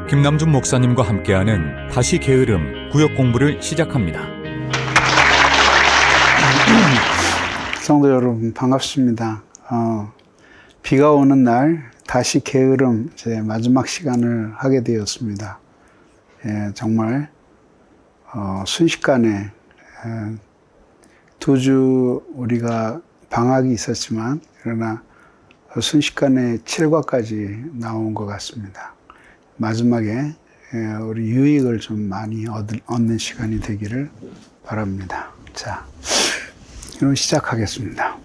김남준 목사님과 함께하는 다시 게으름 구역 공부를 시작합니다. 성도 여러분 반갑습니다. 비가 오는 날 다시 게으름 제 마지막 시간을 하게 되었습니다. 정말 순식간에 2주 우리가 방학이 있었지만 그러나 순식간에 7과까지 나온 것 같습니다. 마지막에 우리 유익을 좀 많이 얻는 시간이 되기를 바랍니다. 자, 그럼 시작하겠습니다.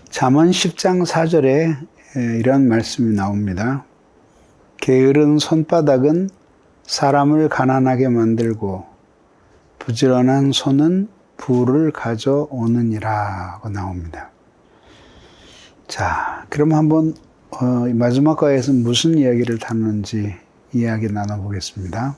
잠언 10장 4절에 이런 말씀이 나옵니다. 게으른 손바닥은 사람을 가난하게 만들고 부지런한 손은 부를 가져오느니라고 나옵니다. 자, 그럼 한번 마지막 과에서 무슨 이야기를 다루는지 이야기 나눠보겠습니다.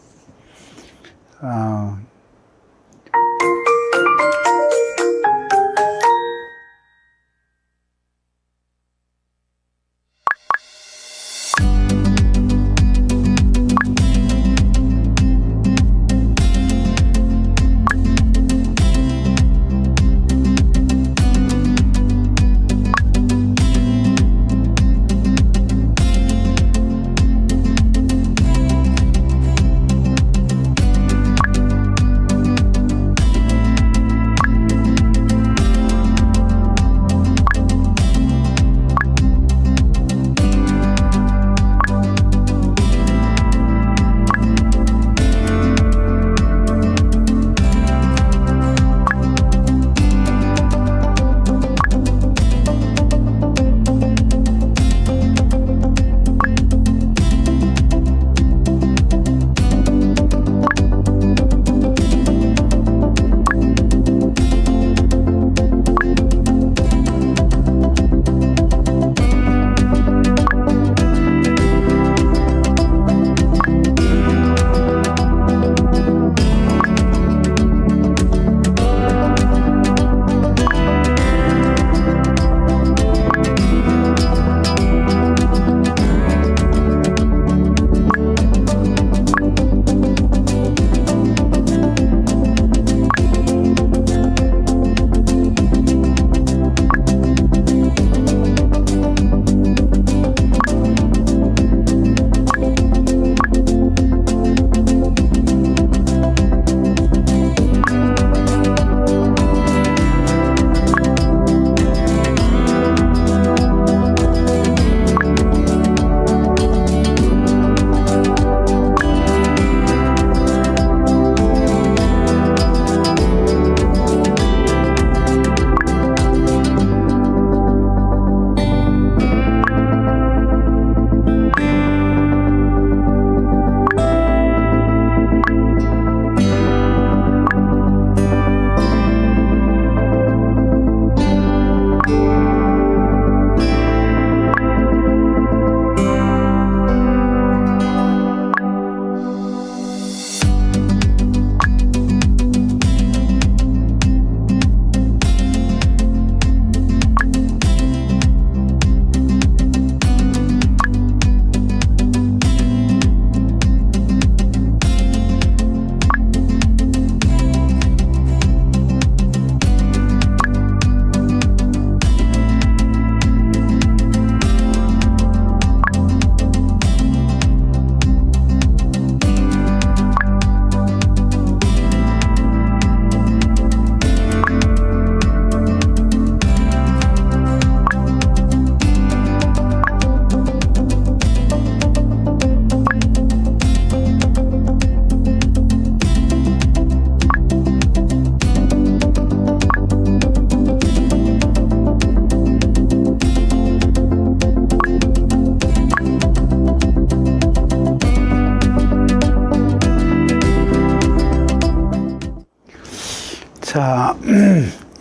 자,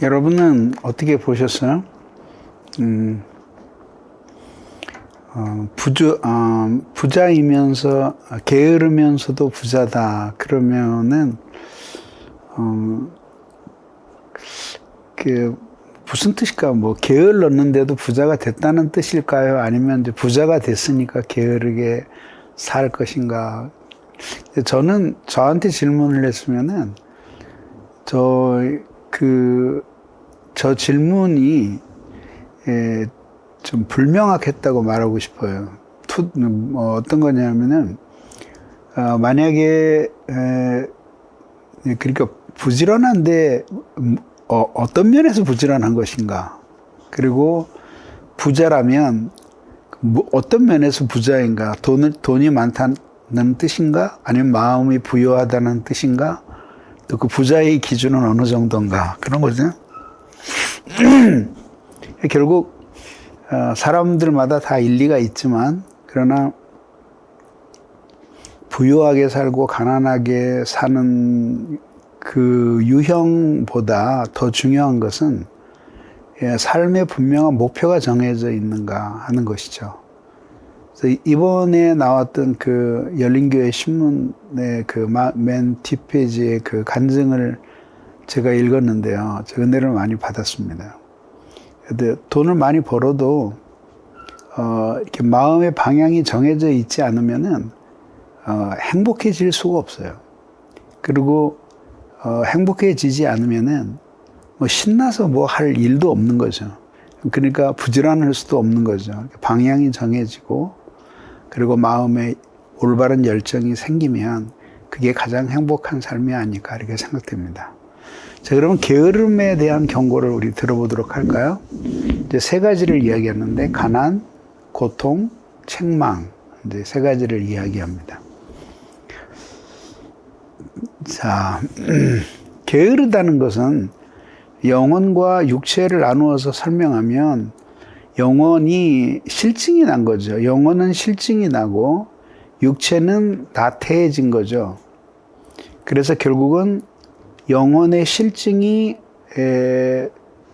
여러분은 어떻게 보셨어요? 부자이면서 게으르면서도 부자다. 그러면은 무슨 뜻일까? 뭐 게을 넣는데도 부자가 됐다는 뜻일까요? 아니면 이제 부자가 됐으니까 게으르게 살 것인가? 저는 저한테 질문을 했으면은 저 질문이 좀 불명확했다고 말하고 싶어요. 어떤 거냐면은 만약에 그러니까 부지런한데 어떤 면에서 부지런한 것인가? 그리고 부자라면 어떤 면에서 부자인가? 돈이 많다는 뜻인가? 아니면 마음이 부유하다는 뜻인가? 또 그 부자의 기준은 어느 정도인가? 그런 거죠. 결국 사람들마다 다 일리가 있지만 그러나 부유하게 살고 가난하게 사는 그 유형보다 더 중요한 것은 삶의 분명한 목표가 정해져 있는가 하는 것이죠. 그래서 이번에 나왔던 그 열린교회 신문의 그 맨 뒷페이지의 그 간증을 제가 읽었는데요. 제가 은혜를 많이 받았습니다. 근데 돈을 많이 벌어도 이렇게 마음의 방향이 정해져 있지 않으면은 행복해질 수가 없어요. 그리고 행복해지지 않으면은 뭐 신나서 뭐 할 일도 없는 거죠. 그러니까 부지런할 수도 없는 거죠. 방향이 정해지고 그리고 마음에 올바른 열정이 생기면 그게 가장 행복한 삶이 아닐까 이렇게 생각됩니다. 자, 그러면 게으름에 대한 경고를 우리 들어보도록 할까요? 이제 세 가지를 이야기하는데 가난, 고통, 책망 이제 세 가지를 이야기합니다. 자, 게으르다는 것은 영혼과 육체를 나누어서 설명하면 영혼이 실증이 난 거죠. 영혼은 실증이 나고 육체는 나태해진 거죠. 그래서 결국은 영혼의 실증이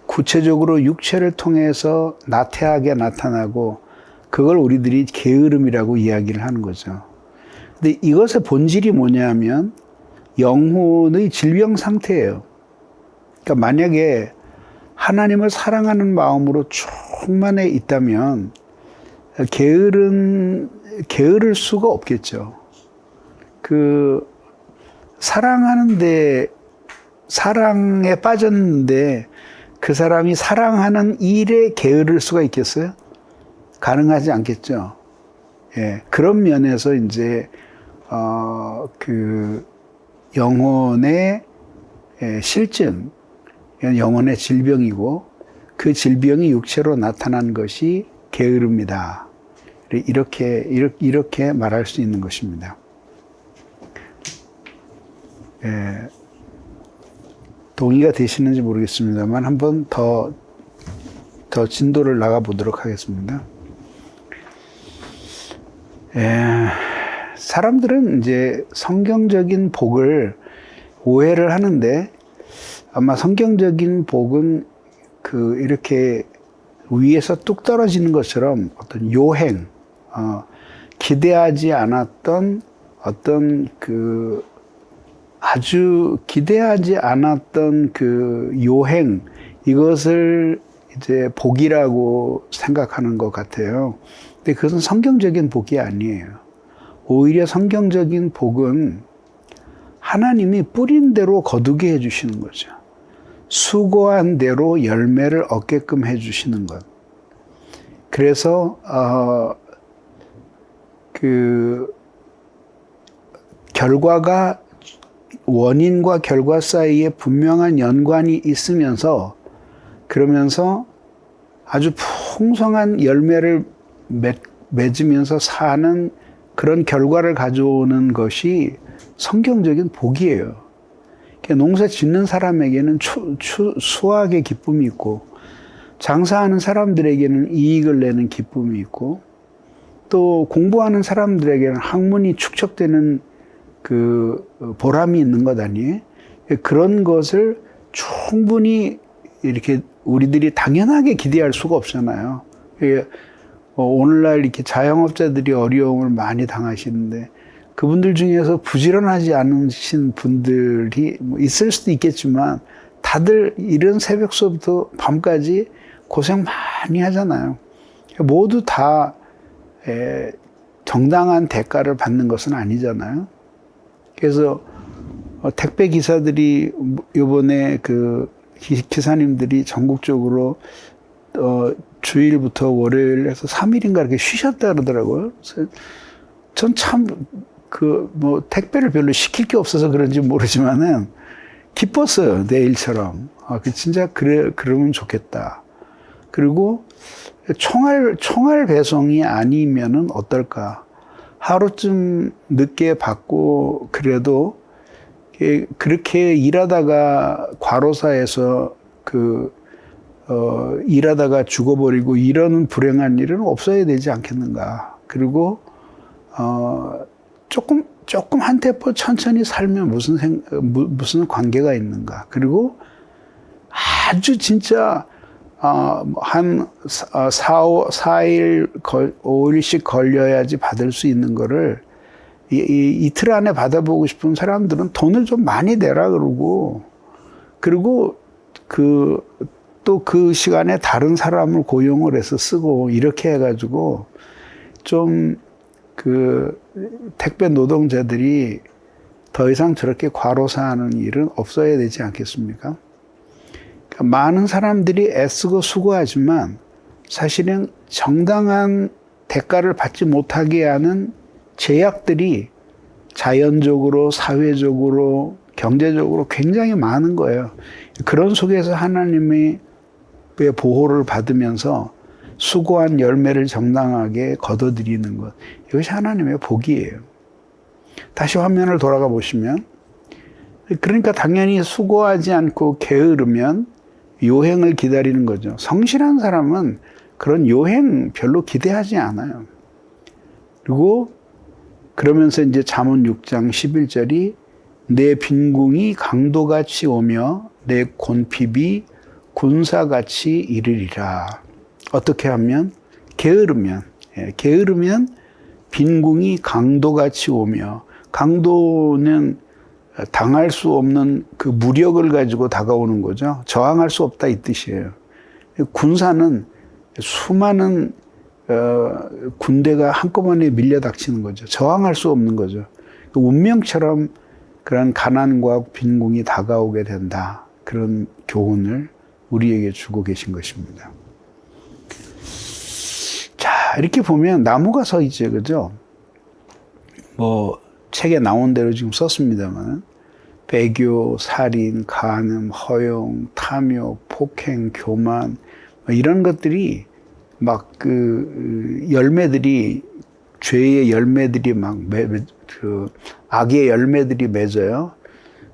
구체적으로 육체를 통해서 나태하게 나타나고 그걸 우리들이 게으름이라고 이야기를 하는 거죠. 근데 이것의 본질이 뭐냐면 영혼의 질병 상태예요. 그러니까 만약에 하나님을 사랑하는 마음으로 충만해 있다면 게으를 수가 없겠죠. 사랑에 빠졌는데 그 사람이 사랑하는 일에 게으를 수가 있겠어요? 가능하지 않겠죠. 예, 그런 면에서 이제 영혼의 실증, 영혼의 질병이고 그 질병이 육체로 나타난 것이 게으릅니다. 이렇게 말할 수 있는 것입니다. 예, 동의가 되시는지 모르겠습니다만 한번 더 진도를 나가 보도록 하겠습니다. 사람들은 이제 성경적인 복을 오해를 하는데 아마 성경적인 복은 이렇게 위에서 뚝 떨어지는 것처럼 어떤 요행, 기대하지 않았던 어떤 아주 기대하지 않았던 요행, 이것을 이제 복이라고 생각하는 것 같아요. 근데 그것은 성경적인 복이 아니에요. 오히려 성경적인 복은 하나님이 뿌린 대로 거두게 해주시는 거죠. 수고한 대로 열매를 얻게끔 해주시는 것. 그래서 결과가 원인과 결과 사이에 분명한 연관이 있으면서 그러면서 아주 풍성한 열매를 맺으면서 사는 그런 결과를 가져오는 것이 성경적인 복이에요. 농사 짓는 사람에게는 수확의 기쁨이 있고 장사하는 사람들에게는 이익을 내는 기쁨이 있고 또 공부하는 사람들에게는 학문이 축적되는 보람이 있는 것 아니에요? 그런 것을 충분히 이렇게 우리들이 당연하게 기대할 수가 없잖아요. 오늘날 이렇게 자영업자들이 어려움을 많이 당하시는데 그분들 중에서 부지런하지 않으신 분들이 있을 수도 있겠지만 다들 이른 새벽서부터 밤까지 고생 많이 하잖아요. 모두 다 정당한 대가를 받는 것은 아니잖아요. 그래서 택배 기사들이 이번에 그 기사님들이 전국적으로 주일부터 월요일 해서 3일인가 이렇게 쉬셨다 그러더라고요. 전 참 뭐 택배를 별로 시킬 게 없어서 그런지 모르지만은 기뻤어요. 내 일처럼. 진짜 그러면 좋겠다. 그리고 총알 배송이 아니면은 어떨까? 하루쯤 늦게 받고 그래도 그렇게 일하다가 과로사에서 일하다가 죽어버리고 이러는 불행한 일은 없어야 되지 않겠는가. 그리고 조금 한 템포 천천히 살면 무슨 관계가 있는가. 그리고 아주 진짜 한 4일, 5일씩 걸려야지 받을 수 있는 거를 이틀 안에 받아보고 싶은 사람들은 돈을 좀 많이 내라 그러고, 그리고 또 그 시간에 다른 사람을 고용을 해서 쓰고 이렇게 해가지고 좀 택배 노동자들이 더 이상 저렇게 과로사하는 일은 없어야 되지 않겠습니까? 그러니까 많은 사람들이 애쓰고 수고하지만 사실은 정당한 대가를 받지 못하게 하는 제약들이 자연적으로, 사회적으로, 경제적으로 굉장히 많은 거예요. 그런 속에서 하나님의 보호를 받으면서 수고한 열매를 정당하게 거둬들이는 것. 이것이 하나님의 복이에요. 다시 화면을 돌아가 보시면, 그러니까 당연히 수고하지 않고 게으르면 요행을 기다리는 거죠. 성실한 사람은 그런 요행 별로 기대하지 않아요. 그리고 그러면서 이제 잠언 6장 11절이 내 빈궁이 강도같이 오며 내 곤핍이 군사같이 이르리라. 어떻게 하면? 게으르면 빈궁이 강도같이 오며, 강도는 당할 수 없는 그 무력을 가지고 다가오는 거죠. 저항할 수 없다 이 뜻이에요. 군사는 수많은 군대가 한꺼번에 밀려닥치는 거죠. 저항할 수 없는 거죠. 운명처럼 그런 가난과 빈궁이 다가오게 된다. 그런 교훈을 우리에게 주고 계신 것입니다. 자, 이렇게 보면 나무가 서 있죠. 그죠? 뭐 책에 나온 대로 지금 썼습니다만 배교, 살인, 간음, 허용, 탐욕, 폭행, 교만 이런 것들이 막 열매들이, 죄의 열매들이 막 악의 열매들이 맺어요.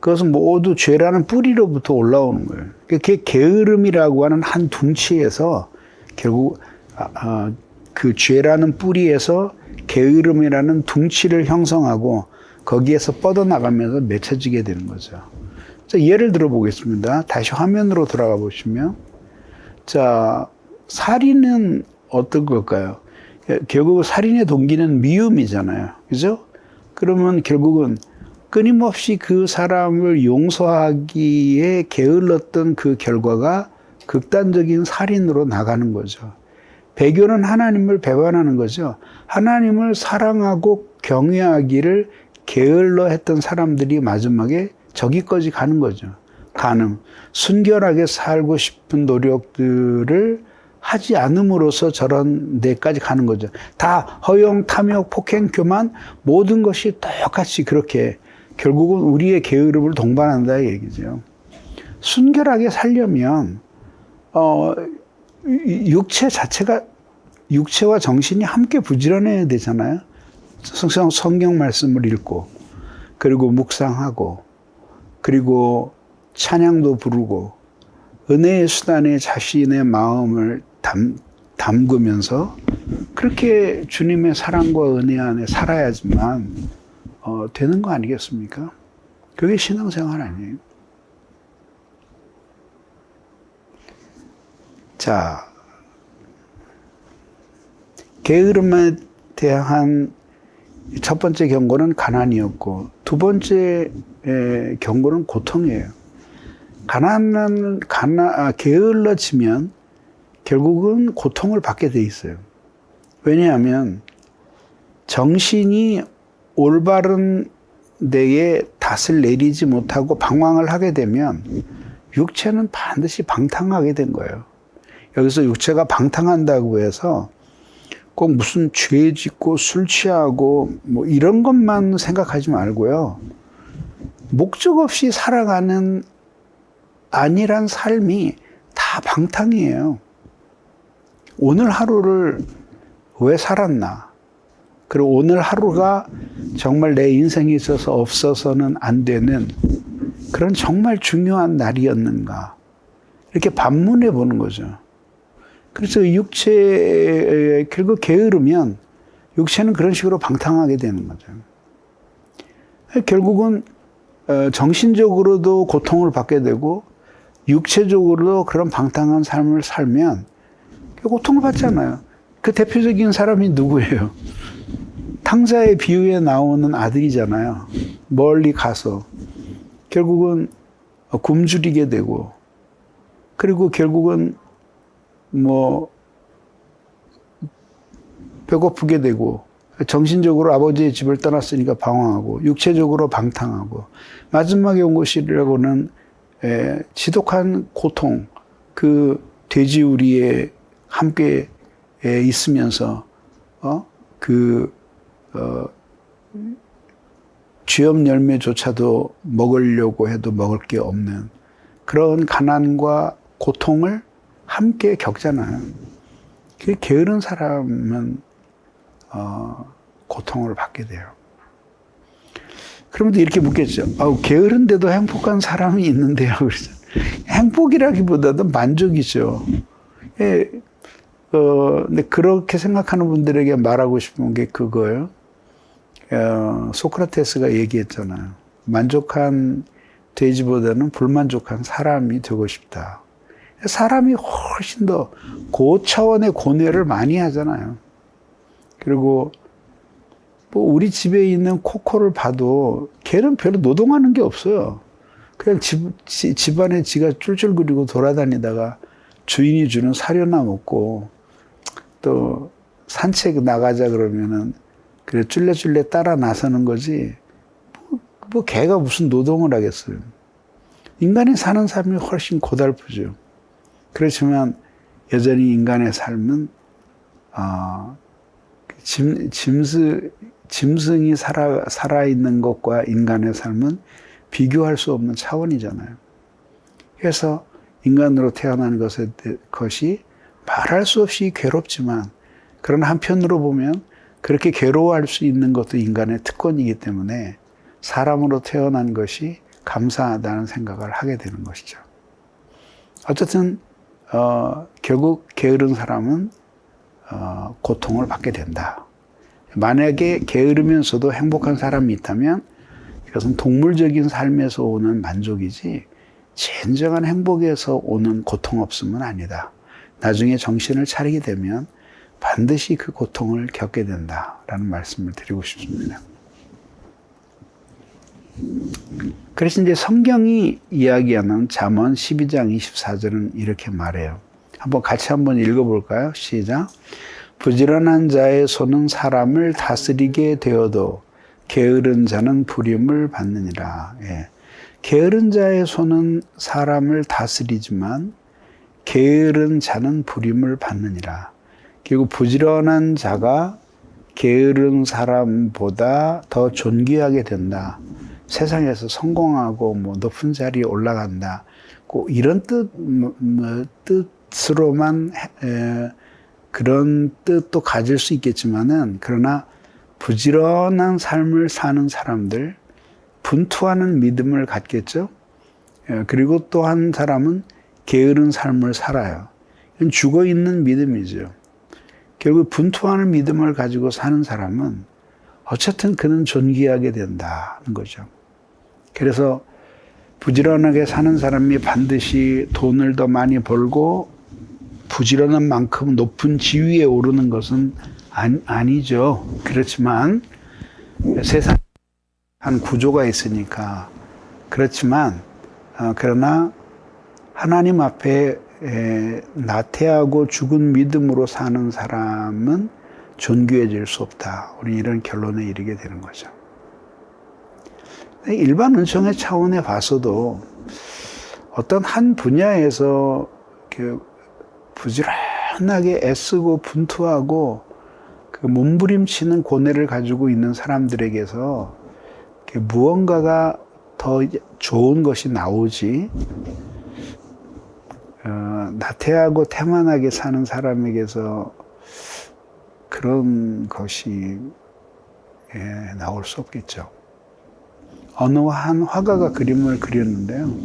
그것은 모두 죄라는 뿌리로부터 올라오는 거예요. 그게 게으름이라고 하는 한 둥치에서 결국 그 죄라는 뿌리에서 게으름이라는 둥치를 형성하고 거기에서 뻗어나가면서 맺혀지게 되는 거죠. 자, 예를 들어 보겠습니다. 다시 화면으로 돌아가 보시면, 자, 살인은 어떤 걸까요? 결국 살인의 동기는 미움이잖아요. 그죠? 그러면 결국은 끊임없이 그 사람을 용서하기에 게을렀던 그 결과가 극단적인 살인으로 나가는 거죠. 배교는 하나님을 배반하는 거죠. 하나님을 사랑하고 경외하기를 게을러 했던 사람들이 마지막에 저기까지 가는 거죠. 간음, 순결하게 살고 싶은 노력들을 하지 않음으로써 저런 데까지 가는 거죠. 다 허용, 탐욕, 폭행, 교만 모든 것이 똑같이 그렇게 결국은 우리의 게으름을 동반한다 이 얘기죠. 순결하게 살려면 육체 자체가, 육체와 정신이 함께 부지런해야 되잖아요. 성경 말씀을 읽고, 그리고 묵상하고, 그리고 찬양도 부르고, 은혜의 수단에 자신의 마음을 담그면서 그렇게 주님의 사랑과 은혜 안에 살아야지만 되는 거 아니겠습니까? 그게 신앙생활 아니에요. 자, 게으름에 대한 첫 번째 경고는 가난이었고, 두 번째 경고는 고통이에요. 게을러지면 결국은 고통을 받게 돼 있어요. 왜냐하면 정신이 올바른 데에 닷을 내리지 못하고 방황을 하게 되면 육체는 반드시 방탕하게 된 거예요. 여기서 육체가 방탕한다고 해서 꼭 무슨 죄 짓고 술 취하고 뭐 이런 것만 생각하지 말고요. 목적 없이 살아가는 안일한 삶이 다 방탕이에요. 오늘 하루를 왜 살았나? 그리고 오늘 하루가 정말 내 인생에 있어서 없어서는 안 되는 그런 정말 중요한 날이었는가? 이렇게 반문해 보는 거죠. 그래서 육체, 결국 게으르면 육체는 그런 식으로 방탕하게 되는 거죠. 결국은 정신적으로도 고통을 받게 되고 육체적으로도 그런 방탕한 삶을 살면 고통을 받잖아요. 그 대표적인 사람이 누구예요? 탕자의 비유에 나오는 아들이잖아요. 멀리 가서 결국은 굶주리게 되고 그리고 결국은 뭐 배고프게 되고 정신적으로 아버지의 집을 떠났으니까 방황하고 육체적으로 방탕하고 마지막에 온 것이라고는 지독한 고통, 그 돼지우리에 함께 있으면서 쥐업 열매조차도 먹으려고 해도 먹을 게 없는 그런 가난과 고통을 함께 겪잖아요. 그 게으른 사람은 고통을 받게 돼요. 그러면 이렇게 묻겠죠. 게으른데도 행복한 사람이 있는데요. 그래서 행복이라기보다도 만족이죠. 근데 그렇게 생각하는 분들에게 말하고 싶은 게 그거예요. 소크라테스가 얘기했잖아요. 만족한 돼지보다는 불만족한 사람이 되고 싶다. 사람이 훨씬 더 고차원의 고뇌를 많이 하잖아요. 그리고 뭐 우리 집에 있는 코코를 봐도 걔는 별로 노동하는 게 없어요. 그냥 집안에 지가 쫄쫄거리고 돌아다니다가 주인이 주는 사료나 먹고 또 산책 나가자 그러면은 그래 쫄래쫄래 따라 나서는 거지 뭐 걔가 무슨 노동을 하겠어요. 인간이 사는 삶이 훨씬 고달프죠. 그렇지만 여전히 인간의 삶은 짐승이 살아있는 것과 인간의 삶은 비교할 수 없는 차원이잖아요. 그래서 인간으로 태어난 것이 말할 수 없이 괴롭지만 그러나 한편으로 보면 그렇게 괴로워할 수 있는 것도 인간의 특권이기 때문에 사람으로 태어난 것이 감사하다는 생각을 하게 되는 것이죠. 어쨌든 결국 게으른 사람은 고통을 받게 된다. 만약에 게으르면서도 행복한 사람이 있다면 이것은 동물적인 삶에서 오는 만족이지 진정한 행복에서 오는 고통 없음은 아니다. 나중에 정신을 차리게 되면 반드시 그 고통을 겪게 된다라는 말씀을 드리고 싶습니다. 그래서 이제 성경이 이야기하는 잠언 12장 24절은 이렇게 말해요. 같이 한번 읽어볼까요? 시작. 부지런한 자의 손은 사람을 다스리게 되어도 게으른 자는 부림을 받느니라. 예. 게으른 자의 손은 사람을 다스리지만 게으른 자는 부림을 받느니라. 결국 부지런한 자가 게으른 사람보다 더 존귀하게 된다. 세상에서 성공하고 뭐 높은 자리에 올라간다. 꼭 이런 뜻으로만 그런 뜻도 가질 수 있겠지만은 그러나 부지런한 삶을 사는 사람들, 분투하는 믿음을 갖겠죠. 그리고 또 한 사람은 게으른 삶을 살아요. 이건 죽어 있는 믿음이죠. 결국 분투하는 믿음을 가지고 사는 사람은 어쨌든 그는 존귀하게 된다는 거죠. 그래서 부지런하게 사는 사람이 반드시 돈을 더 많이 벌고 부지런한 만큼 높은 지위에 오르는 것은 아니죠. 그렇지만 세상에 한 구조가 있으니까 그렇지만 그러나 하나님 앞에 나태하고 죽은 믿음으로 사는 사람은 존귀해질 수 없다. 우리 이런 결론에 이르게 되는 거죠. 일반 은총의 차원에 봐서도 어떤 한 분야에서 부지런하게 애쓰고 분투하고 그 몸부림치는 고뇌를 가지고 있는 사람들에게서 무언가가 더 좋은 것이 나오지, 나태하고 태만하게 사는 사람에게서 그런 것이 나올 수 없겠죠. 어느 한 화가가 그림을 그렸는데요.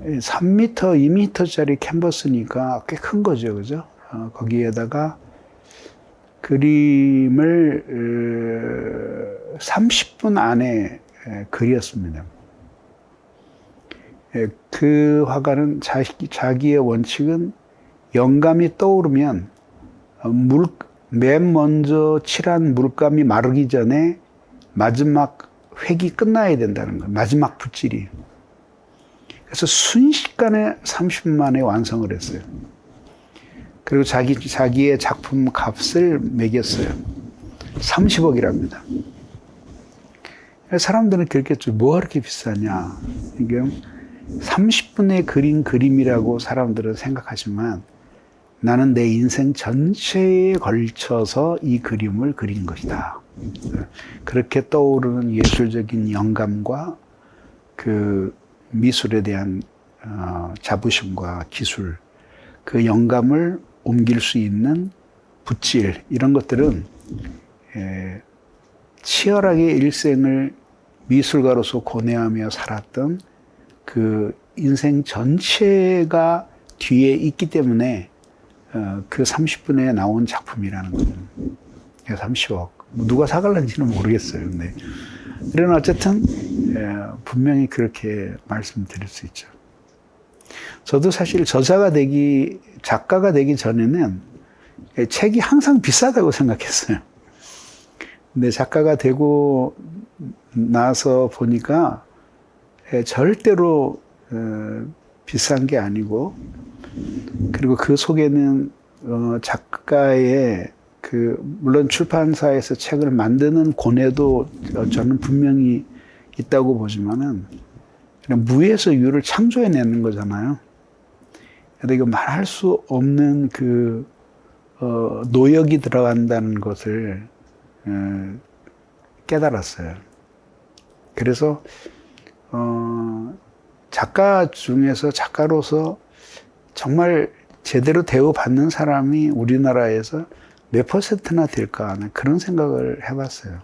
3m, 2m짜리 캔버스니까 꽤 큰 거죠. 그죠? 거기에다가 그림을 30분 안에 그렸습니다. 그 화가는 자기의 원칙은 영감이 떠오르면 맨 먼저 칠한 물감이 마르기 전에 마지막 획이 끝나야 된다는 거예요. 마지막 붓질이. 그래서 순식간에 30분 만에 완성을 했어요. 그리고 자기의 작품 값을 매겼어요. 30억이랍니다. 사람들은 그렇겠죠. 뭐가 그렇게 비싸냐. 이게 30분에 그린 그림이라고 사람들은 생각하지만 나는 내 인생 전체에 걸쳐서 이 그림을 그린 것이다. 그렇게 떠오르는 예술적인 영감과 그 미술에 대한 자부심과 기술, 그 영감을 옮길 수 있는 붓질, 이런 것들은 치열하게 일생을 미술가로서 고뇌하며 살았던 그 인생 전체가 뒤에 있기 때문에 그 30분에 나온 작품이라는 거죠. 30억. 누가 사갈는지는 모르겠어요. 근데 그러나 어쨌든 분명히 그렇게 말씀드릴 수 있죠. 저도 사실 작가가 되기 전에는 책이 항상 비싸다고 생각했어요. 근데 작가가 되고 나서 보니까 절대로 비싼 게 아니고, 그리고 그 속에는 작가의 물론 출판사에서 책을 만드는 고뇌도 저는 분명히 있다고 보지만은 그냥 무에서 유를 창조해내는 거잖아요. 근데 이거 말할 수 없는 노력이 들어간다는 것을 깨달았어요. 그래서 작가 중에서 작가로서 정말 제대로 대우받는 사람이 우리나라에서 몇 퍼센트나 될까 하는 그런 생각을 해봤어요.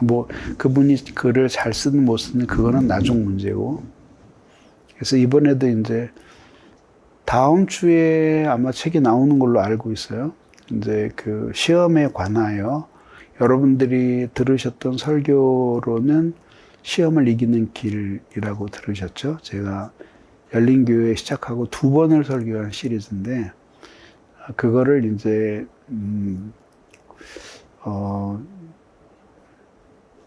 뭐 그분이 글을 잘 쓰든 못 쓰든 그거는 나중 문제고. 그래서 이번에도 이제 다음 주에 아마 책이 나오는 걸로 알고 있어요. 이제 그 시험에 관하여 여러분들이 들으셨던 설교로는 시험을 이기는 길이라고 들으셨죠? 제가 열린교회 시작하고 2번을 설교한 시리즈인데, 그거를 이제,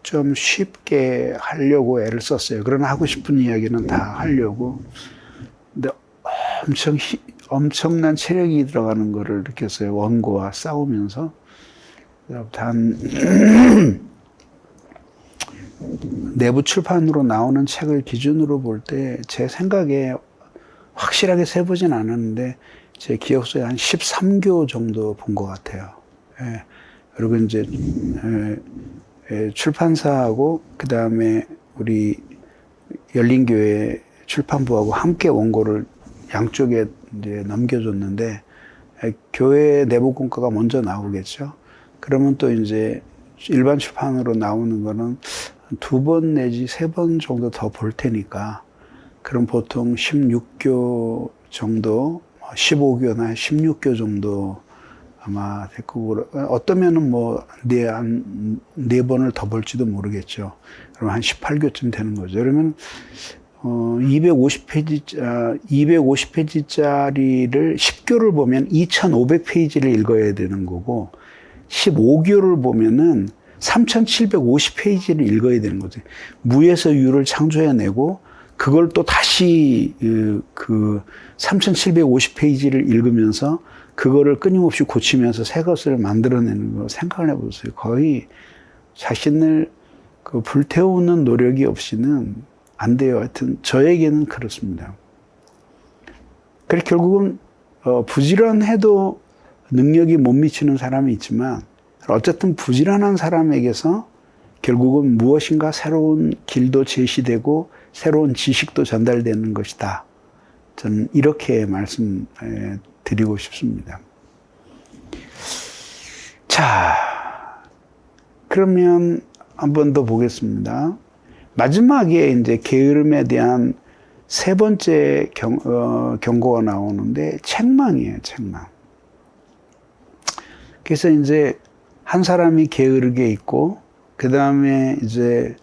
좀 쉽게 하려고 애를 썼어요. 그러나 하고 싶은 이야기는 다 하려고. 근데 엄청난 체력이 들어가는 거를 느꼈어요. 원고와 싸우면서. 단, 내부 출판으로 나오는 책을 기준으로 볼 때 제 생각에 확실하게 세보진 않았는데 제 기억 속에 한 13교 정도 본 것 같아요. 예. 그리고 이제 출판사하고 그 다음에 우리 열린교회 출판부하고 함께 원고를 양쪽에 이제 넘겨줬는데, 교회 내부 공과가 먼저 나오겠죠. 그러면 또 이제 일반 출판으로 나오는 거는 2번 내지 3번 정도 더 볼 테니까, 그럼 보통 16교 정도, 15교나 16교 정도 아마 될 거고, 어떠면은 뭐, 네 번을 더 볼지도 모르겠죠. 그럼 한 18교쯤 되는 거죠. 그러면, 250페이지짜리를 10교를 보면 2500페이지를 읽어야 되는 거고, 15교를 보면은 3750페이지를 읽어야 되는 거죠. 무에서 유를 창조해내고 그걸 또 다시 그 3750페이지를 읽으면서 그거를 끊임없이 고치면서 새 것을 만들어내는 거 생각을 해보세요. 거의 자신을 그 불태우는 노력이 없이는 안 돼요. 하여튼 저에게는 그렇습니다. 그래서 결국은 부지런해도 능력이 못 미치는 사람이 있지만 어쨌든 부지런한 사람에게서 결국은 무엇인가 새로운 길도 제시되고 새로운 지식도 전달되는 것이다. 저는 이렇게 말씀드리고 싶습니다. 자, 그러면 한 번 더 보겠습니다. 마지막에 이제 게으름에 대한 세 번째 경고가 나오는데 책망이에요, 책망. 그래서 이제 한 사람이 게으르게 있고, 그 다음에 이제,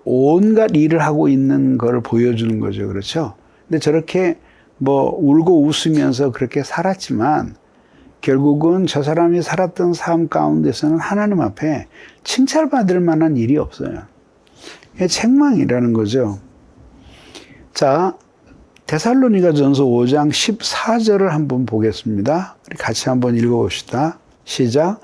온갖 일을 하고 있는 걸 보여주는 거죠. 그렇죠? 근데 저렇게 울고 웃으면서 그렇게 살았지만, 결국은 저 사람이 살았던 삶 가운데서는 하나님 앞에 칭찬받을 만한 일이 없어요. 이게 책망이라는 거죠. 자, 데살로니가전서 5장 14절을 한번 보겠습니다. 우리 같이 한번 읽어봅시다. 시작.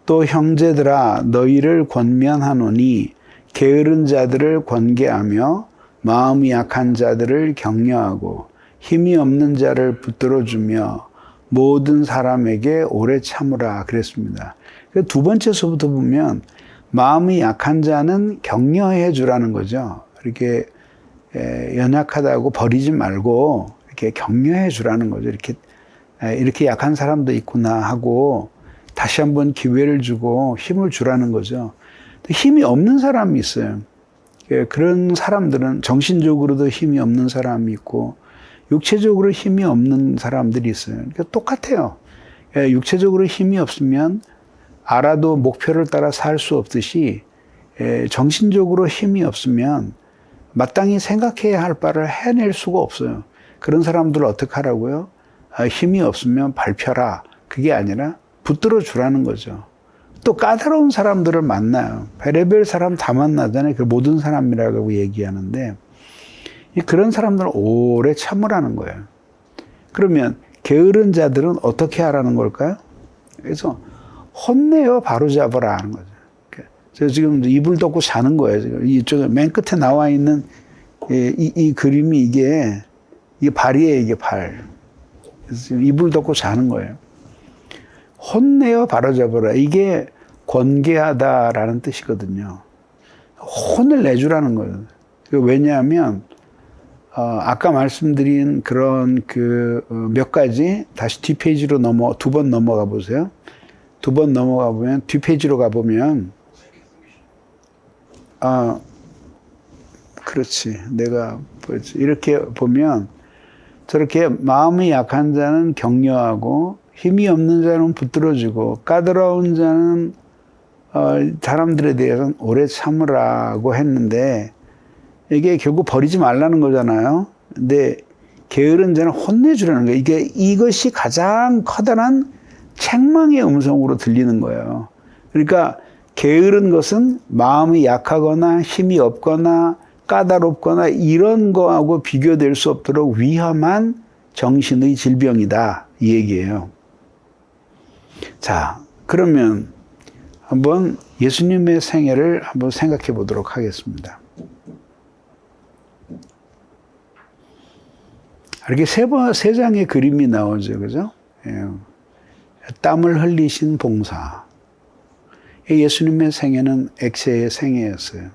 또 형제들아 너희를 권면하노니 게으른 자들을 권계하며 마음이 약한 자들을 격려하고 힘이 없는 자를 붙들어주며 모든 사람에게 오래 참으라 그랬습니다. 두 번째서부터 보면 마음이 약한 자는 격려해 주라는 거죠. 이렇게 연약하다고 버리지 말고 이렇게 격려해 주라는 거죠. 이렇게 약한 사람도 있구나 하고 다시 한번 기회를 주고 힘을 주라는 거죠. 힘이 없는 사람이 있어요. 그런 사람들은 정신적으로도 힘이 없는 사람이 있고 육체적으로 힘이 없는 사람들이 있어요. 그러니까 똑같아요. 육체적으로 힘이 없으면 알아도 목표를 따라 살 수 없듯이 정신적으로 힘이 없으면 마땅히 생각해야 할 바를 해낼 수가 없어요. 그런 사람들을 어떻게 하라고요? 힘이 없으면 밟혀라. 그게 아니라 붙들어 주라는 거죠. 또 까다로운 사람들을 만나요. 별의별 사람 다 만나잖아요. 그 모든 사람이라고 얘기하는데 그런 사람들은 오래 참으라는 거예요. 그러면 게으른 자들은 어떻게 하라는 걸까요? 그래서 혼내어 바로잡으라 하는 거죠. 저 지금 이불 덮고 자는 거예요. 지금 이쪽에 맨 끝에 나와 있는 이 그림이 이게 발이에요. 이게 발. 그래서 지금 이불 덮고 자는 거예요. 혼내어 바로잡으라. 이게 권계하다라는 뜻이거든요. 혼을 내주라는 거예요. 왜냐하면 아까 말씀드린 그런 몇 가지 다시 뒷페이지로 두 번 넘어가 보세요. 두 번 넘어가 보면 뒷페이지로 가 보면 그렇지. 내가 이렇게 보면 저렇게 마음이 약한 자는 격려하고 힘이 없는 자는 붙들어주고 까다로운 자는 사람들에 대해서는 오래 참으라고 했는데 이게 결국 버리지 말라는 거잖아요. 근데 게으른 자는 혼내주라는 거예요. 이것이 가장 커다란 책망의 음성으로 들리는 거예요. 그러니까 게으른 것은 마음이 약하거나 힘이 없거나 까다롭거나 이런 거하고 비교될 수 없도록 위험한 정신의 질병이다. 이 얘기예요. 자, 그러면 한번 예수님의 생애를 한번 생각해 보도록 하겠습니다. 이렇게 세 장의 그림이 나오죠. 그죠? 땀을 흘리신 봉사. 예수님의 생애는 액세의 생애였어요.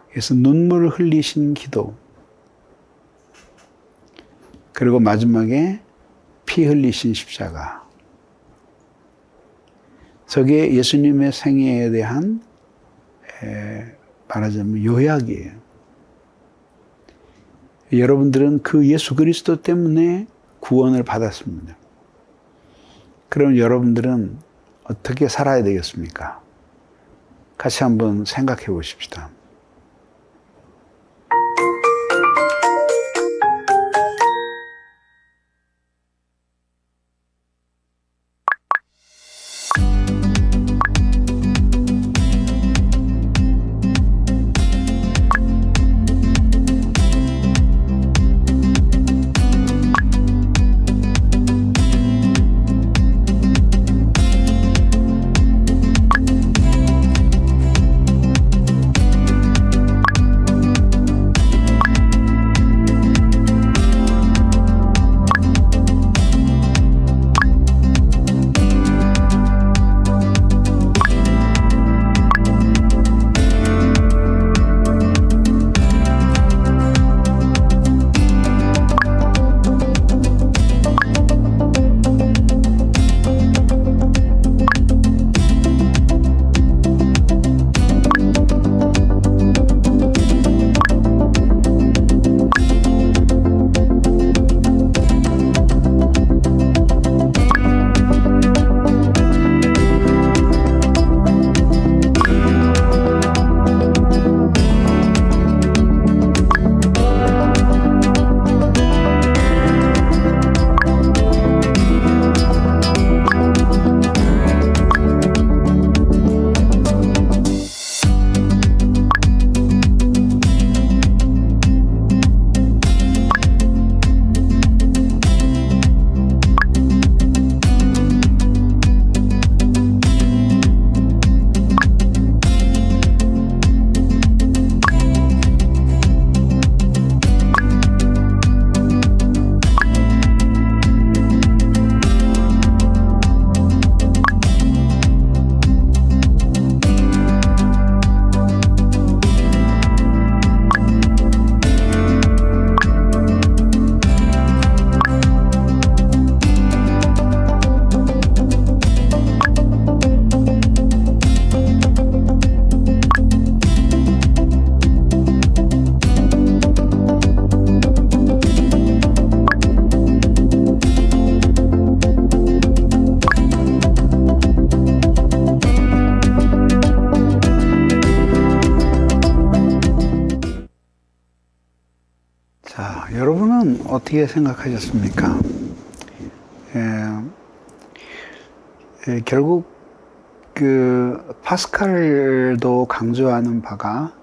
그래서 눈물을 흘리신 기도. 그리고 마지막에 피 흘리신 십자가. 저게 예수님의 생애에 대한 말하자면 요약이에요. 여러분들은 그 예수 그리스도 때문에 구원을 받았습니다. 그럼 여러분들은 어떻게 살아야 되겠습니까? 같이 한번 생각해 보십시다. 여러분은 어떻게 생각하셨습니까? 결국 그 파스칼도 강조하는 바가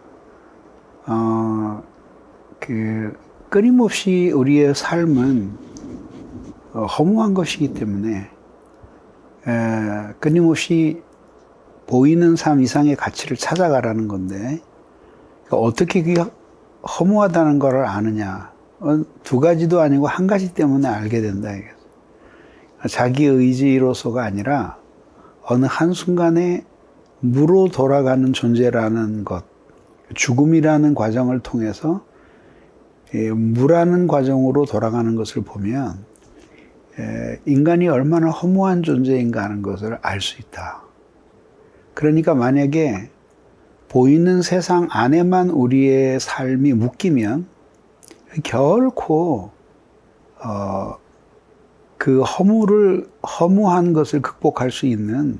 그 끊임없이 우리의 삶은 허무한 것이기 때문에 끊임없이 보이는 삶 이상의 가치를 찾아가라는 건데 어떻게 그게 허무하다는 걸 아느냐? 두 가지도 아니고 한 가지 때문에 알게 된다. 자기 의지로서가 아니라 어느 한순간에 무로 돌아가는 존재라는 것, 죽음이라는 과정을 통해서 무라는 과정으로 돌아가는 것을 보면 인간이 얼마나 허무한 존재인가 하는 것을 알 수 있다. 그러니까 만약에 보이는 세상 안에만 우리의 삶이 묶이면 결코 그 허무한 것을 극복할 수 있는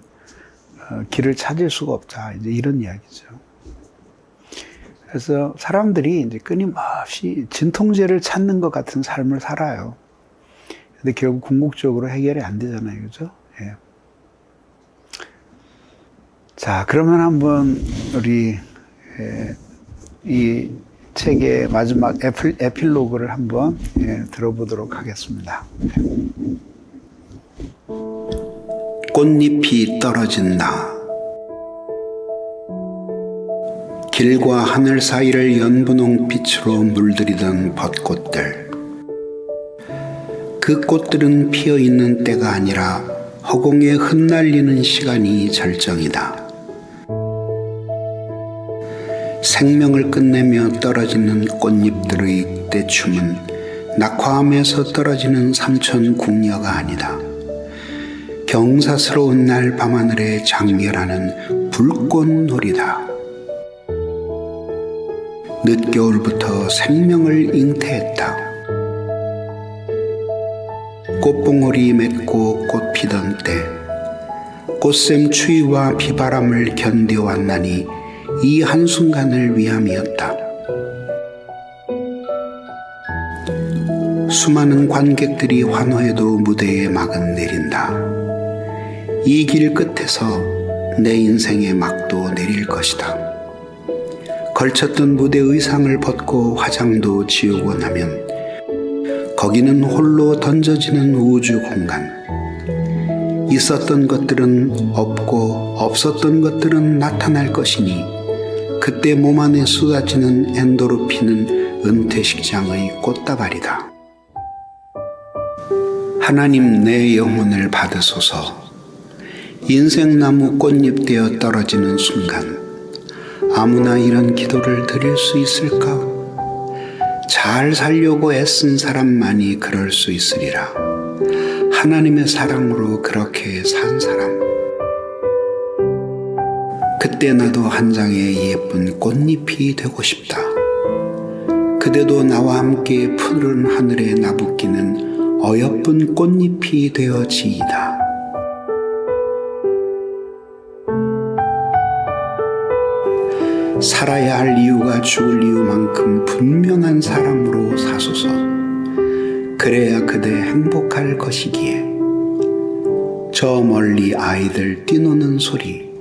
길을 찾을 수가 없다. 이제 이런 이야기죠. 그래서 사람들이 이제 끊임없이 진통제를 찾는 것 같은 삶을 살아요. 근데 결국 궁극적으로 해결이 안 되잖아요. 그죠? 예. 자, 그러면 한번 우리 이 책의 마지막 에필로그를 한번 들어보도록 하겠습니다. 꽃잎이 떨어진다. 길과 하늘 사이를 연분홍빛으로 물들이던 벚꽃들. 그 꽃들은 피어있는 때가 아니라 허공에 흩날리는 시간이 절정이다. 생명을 끝내며 떨어지는 꽃잎들의 떼춤은 낙화암에서 떨어지는 삼천 궁녀가 아니다. 경사스러운 날 밤하늘에 장렬하는 불꽃놀이다. 늦겨울부터 생명을 잉태했다. 꽃봉오리 맺고 꽃 피던 때 꽃샘 추위와 비바람을 견뎌왔나니 이 한순간을 위함이었다. 수많은 관객들이 환호해도 무대에 막은 내린다. 이 길 끝에서 내 인생의 막도 내릴 것이다. 걸쳤던 무대 의상을 벗고 화장도 지우고 나면 거기는 홀로 던져지는 우주 공간. 있었던 것들은 없고 없었던 것들은 나타날 것이니 그때 몸 안에 쏟아지는 엔도르핀은 은퇴식장의 꽃다발이다. 하나님 내 영혼을 받으소서. 인생나무 꽃잎 되어 떨어지는 순간 아무나 이런 기도를 드릴 수 있을까? 잘 살려고 애쓴 사람만이 그럴 수 있으리라. 하나님의 사랑으로 그렇게 산 사람. 그때 나도 한 장의 예쁜 꽃잎이 되고 싶다. 그대도 나와 함께 푸른 하늘에 나부끼는 어여쁜 꽃잎이 되어지이다. 살아야 할 이유가 죽을 이유만큼 분명한 사람으로 사소서. 그래야 그대 행복할 것이기에. 저 멀리 아이들 뛰노는 소리.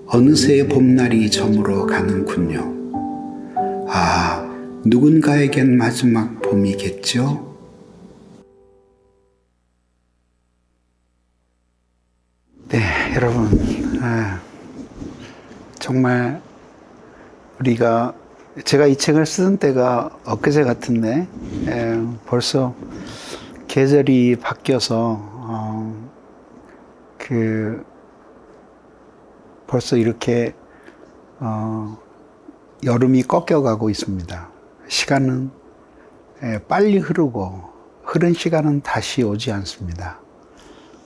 어느새 봄날이 저물어 가는군요. 아, 누군가에겐 마지막 봄이겠죠? 네, 여러분, 정말 제가 이 책을 쓰던 때가 엊그제 같은데 벌써 계절이 바뀌어서 벌써 이렇게 여름이 꺾여가고 있습니다. 시간은 빨리 흐르고 흐른 시간은 다시 오지 않습니다.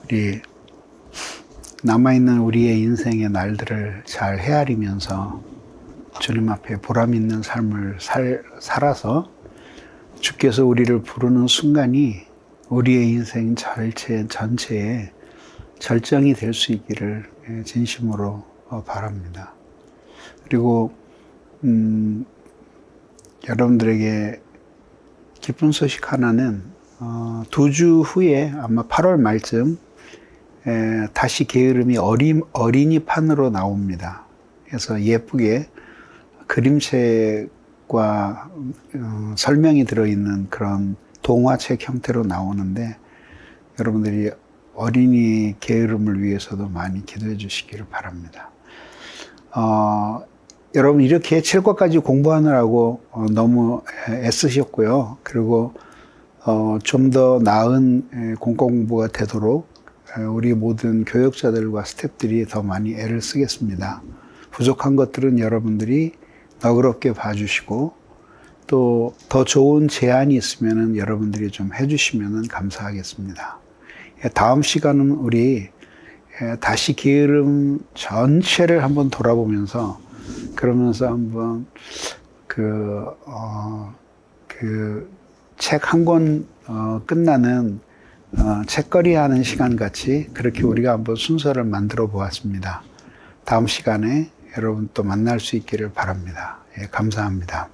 우리 남아있는 우리의 인생의 날들을 잘 헤아리면서 주님 앞에 보람 있는 삶을 살아서 주께서 우리를 부르는 순간이 우리의 인생 전체의 절정이 될 수 있기를 진심으로 바랍니다. 그리고 여러분들에게 기쁜 소식 하나는 2주 후에 아마 8월 말쯤 다시 게으름이 어린이판으로 나옵니다. 그래서 예쁘게 그림책과 설명이 들어있는 그런 동화책 형태로 나오는데 여러분들이 어린이 게으름을 위해서도 많이 기도해 주시기를 바랍니다. 여러분 이렇게 7과까지 공부하느라고 너무 애쓰셨고요. 그리고 좀 더 나은 공과 공부가 되도록 우리 모든 교역자들과 스태프들이 더 많이 애를 쓰겠습니다. 부족한 것들은 여러분들이 너그럽게 봐주시고 또 더 좋은 제안이 있으면 여러분들이 좀 해주시면 감사하겠습니다. 다음 시간은 우리 다시 게으름 전체를 한번 돌아보면서 그러면서 한번 책 한 권 끝나는 책거리 하는 시간 같이 그렇게 우리가 한번 순서를 만들어 보았습니다. 다음 시간에 여러분 또 만날 수 있기를 바랍니다. 감사합니다.